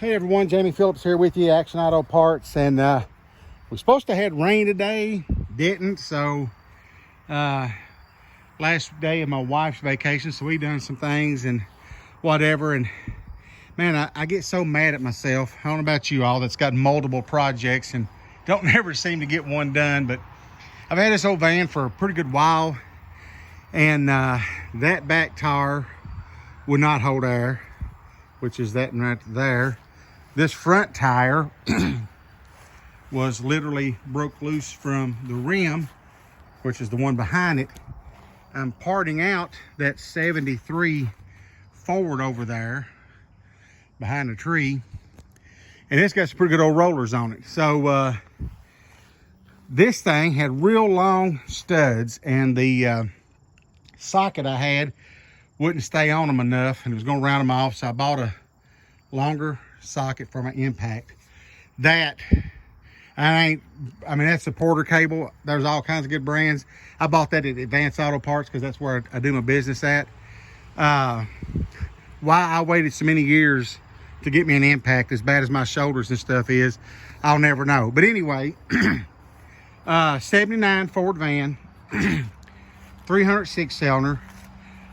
Hey everyone, Jamie Phillips here with you, Action Auto Parts, and we're supposed to have rain today, didn't, so last day of my wife's vacation, so we done some things and whatever, and man, I get so mad at myself. I don't know about you all that's got multiple projects and don't never seem to get one done, but I've had this old van for a pretty good while, and that back tire would not hold air, which is that one right there. This front tire was literally broke loose from the rim, which is the one behind it. I'm parting out that 73 Ford over there behind the tree, and it's got some pretty good old rollers on it. So this thing had real long studs, and the socket I had wouldn't stay on them enough, and it was going to round them off, so I bought a longer socket for my impact. That I mean that's the Porter cable. There's all kinds of good brands. I bought that at Advanced Auto Parts because that's where I do my business at. Why I waited so many years to get me an impact, as bad as my shoulders and stuff is, I'll never know. But anyway, 79 Ford van, 306 cylinder,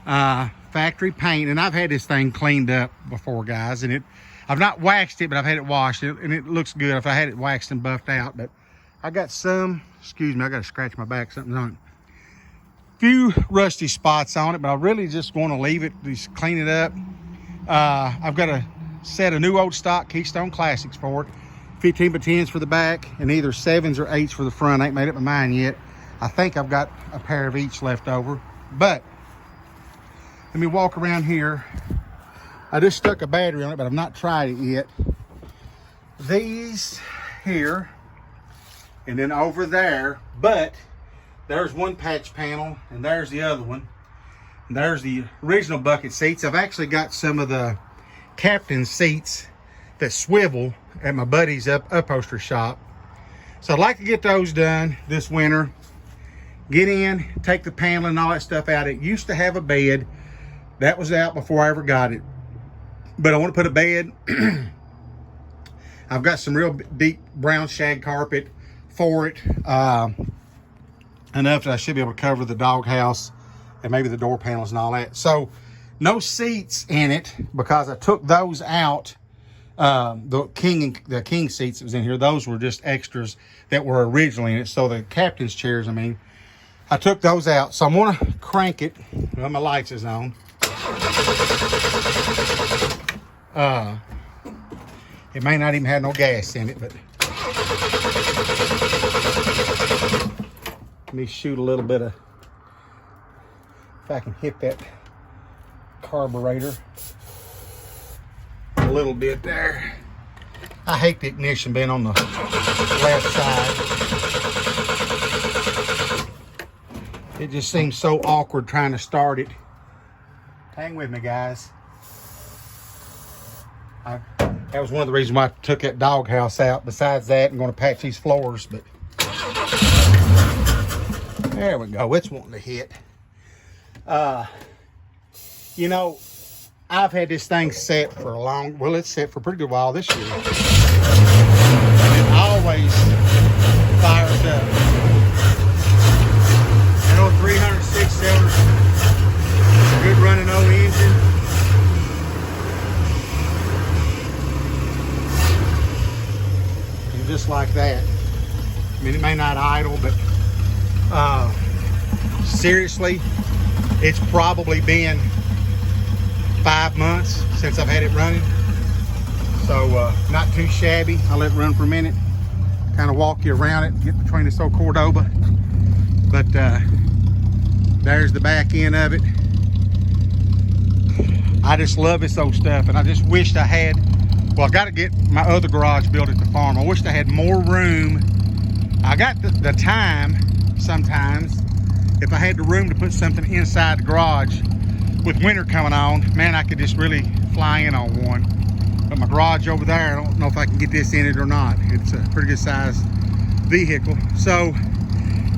factory paint, and I've had this thing cleaned up before, guys, and I've not waxed it, but I've had it washed, and it looks good. If I had it waxed and buffed out, but I got some, excuse me, I got to scratch my back, something's on it. Few rusty spots on it, but I really just want to leave it, just clean it up. I've got a set of new old stock Keystone Classics for it, 15 by 10s for the back, and either 7s or 8s for the front. I ain't made up my mind yet. I think I've got a pair of each left over, but let me walk around here. I just stuck a battery on it, but I've not tried it yet. These here, and then over there, but there's one patch panel, and there's the other one. And there's the original bucket seats. I've actually got some of the captain seats that swivel at my buddy's upholstery shop. So I'd like to get those done this winter. Get in, take the panel and all that stuff out. It used to have a bed. That was out before I ever got it. But I want to put a bed. I've got some real deep brown shag carpet for it. Enough that I should be able to cover the doghouse and maybe the door panels and all that. So no seats in it because I took those out. The king seats that was in here, those were just extras that were originally in it. So the captain's chairs, I mean, I took those out. So I'm going to crank it. Well, my lights is on. It may not even have no gas in it, but let me shoot a little bit of, if I can hit that carburetor a little bit there. I hate the ignition being on the left side. It just seems so awkward trying to start it. Hang with me, guys. That was one of the reasons why I took that doghouse out. Besides that, I'm going to patch these floors, but there we go. It's wanting to hit. You know, I've had this thing set for a long, well, it's set for a pretty good while this year. It always fires up. That old 306 cylinder, good running old engine. And just like that. I mean, it may not idle, but seriously, it's probably been 5 months since I've had it running. So not too shabby. I'll let it run for a minute, kind of walk you around it, get between this old Cordoba. But there's the back end of it. I just love this old stuff, and I just wished I had, well, I got to get my other garage built at the farm. I wished I had more room. I got the time sometimes, if I had the room to put something inside the garage. With winter coming on, man, I could just really fly in on one. But my garage over there, I don't know if I can get this in it or not. It's a pretty good size vehicle. So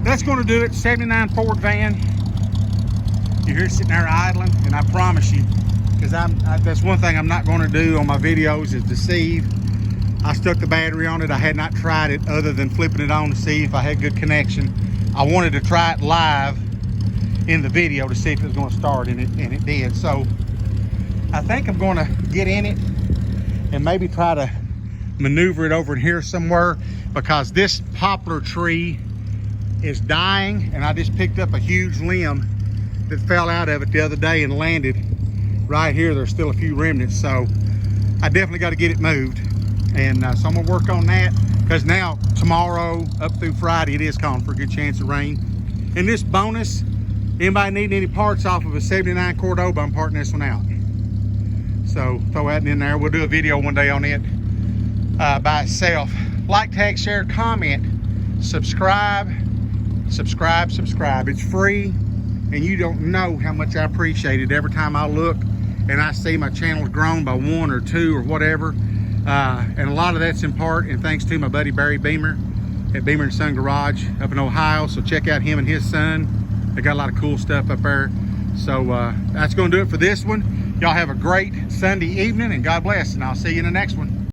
that's going to do it. 79 Ford van. You're here sitting there idling, and I promise you, because that's one thing I'm not going to do on my videos is deceive. I stuck the battery on it. I had not tried it other than flipping it on to see if I had good connection. I wanted to try it live in the video to see if it was going to start, and it did. So I think I'm going to get in it and maybe try to maneuver it over in here somewhere, because this poplar tree is dying, and I just picked up a huge limb that fell out of it the other day and landed right here. There's still a few remnants, so I definitely got to get it moved. And so I'm gonna work on that, because now tomorrow up through Friday it is calling for a good chance of rain. And this bonus, anybody needing any parts off of a 79 Cordoba, I'm parting this one out. So throw that in there. We'll do a video one day on it by itself. Like, tag, share, comment, subscribe. It's free, and you don't know how much I appreciate it. Every time I look and I see my channel's grown by 1 or 2 or whatever, and a lot of that's in part and thanks to my buddy Barry Beamer at Beamer & Son Garage up in Ohio. So check out him and his son. They got a lot of cool stuff up there. So that's going to do it for this one. Y'all have a great Sunday evening, and God bless, and I'll see you in the next one.